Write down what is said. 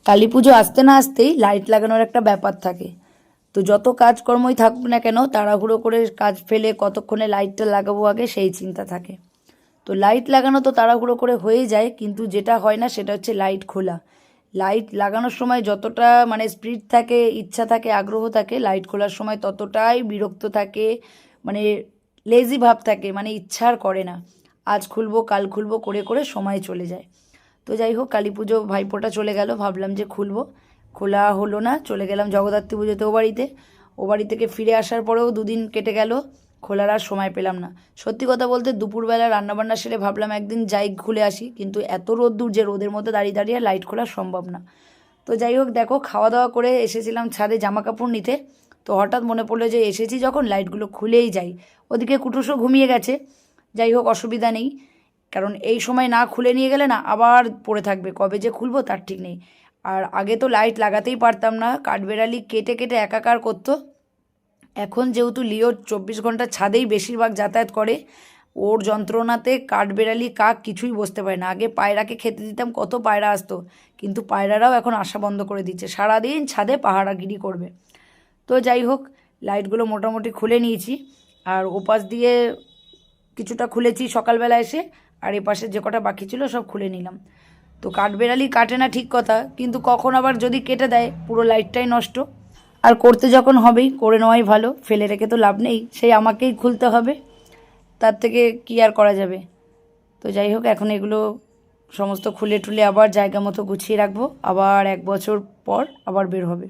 কালী পুজো আসতে না আসতেই লাইট লাগানোর একটা ব্যাপার থাকে। তো যত কাজকর্মই থাকুক না কেন, তাড়াহুড়ো করে কাজ ফেলে কতক্ষণে লাইটটা লাগাবো আগে সেই চিন্তা থাকে। তো লাইট লাগানো তো তাড়াহুড়ো করে হয়ে যায়, কিন্তু যেটা হয় না সেটা হচ্ছে লাইট খোলা। লাইট লাগানোর সময় যতটা মানে স্পিড থাকে, ইচ্ছা থাকে, আগ্রহ থাকে, লাইট খোলার সময় ততটাই বিরক্ত থাকে, মানে লেজি ভাব থাকে, মানে ইচ্ছা আর করে না। আজ খুলবো কাল খুলবো করে করে সময় চলে যায়। তো যাই হোক, কালী পুজো ভাইফোঁটা চলে গেল, ভাবলাম যে খুলবো, খোলা হলো না। চলে গেলাম জগদ্ধাত্রী পুজোতে ও বাড়ি থেকে ফিরে আসার পরেও দুদিন কেটে গেল, খোলার আর সময় পেলাম না। সত্যি কথা বলতে দুপুরবেলা রান্নাবান্না সেরে ভাবলাম একদিন যাই খুলে আসি, কিন্তু এত রোদ্দুর যে রোদের মধ্যে দাঁড়িয়ে দাঁড়িয়ে লাইট খোলা সম্ভব না। তো যাই হোক, দেখো খাওয়া দাওয়া করে এসেছিলাম ছাদে জামা কাপড় নিতে। তো হঠাৎ মনে পড়লো যে এসেছি যখন লাইটগুলো খুলেই যাই। ওদিকে কুটুসও ঘুমিয়ে গেছে। যাই হোক, অসুবিধা নেই, কারণ এই সময় না খুলে নিয়ে গেলে না আবার পড়ে থাকবে, কবে যে খুলবো তার ঠিক নেই। আর আগে তো লাইট লাগাতেই পারতাম না, কাঠবেড়ালি কেটে কেটে একাকার করতো। এখন যেহেতু লিও 24 ঘন্টা ছাদেই বেশিরভাগ যাতায়াত করে, ওর যন্ত্রণাতে কাঠবেড়ালি কাক কিছুই বসতে পারে না। আগে পায়রাকে খেতে দিতাম, কত পায়রা আসতো, কিন্তু পায়রারাও এখন আসা বন্ধ করে দিচ্ছে, সারাদিন ছাদে পাহারাগিরি করবে। তো যাই হোক, লাইটগুলো মোটামুটি খুলে নিয়েছি। আর ওপাশ দিয়ে কিছুটা খুলেছি সকালবেলা এসে, আর এপাশে যে কটা বাকি ছিল সব খুলে নিলাম। তো কাঠবেড়ালি কাটে না ঠিক কথা, কিন্তু কখন আবার যদি কেটে দেয় পুরো লাইটটাই নষ্ট। আর করতে যখন হবেই করে নেওয়াই ভালো, ফেলে রেখে তো লাভ নেই, সেই আমাকেই খুলতে হবে, তার থেকে কি আর করা যাবে। তো যাই হোক, এখন এগুলো সমস্ত খুলে টুলে আবার জায়গা মতো গুছিয়ে রাখবো, আবার 1 বছর পর আবার বের হবে।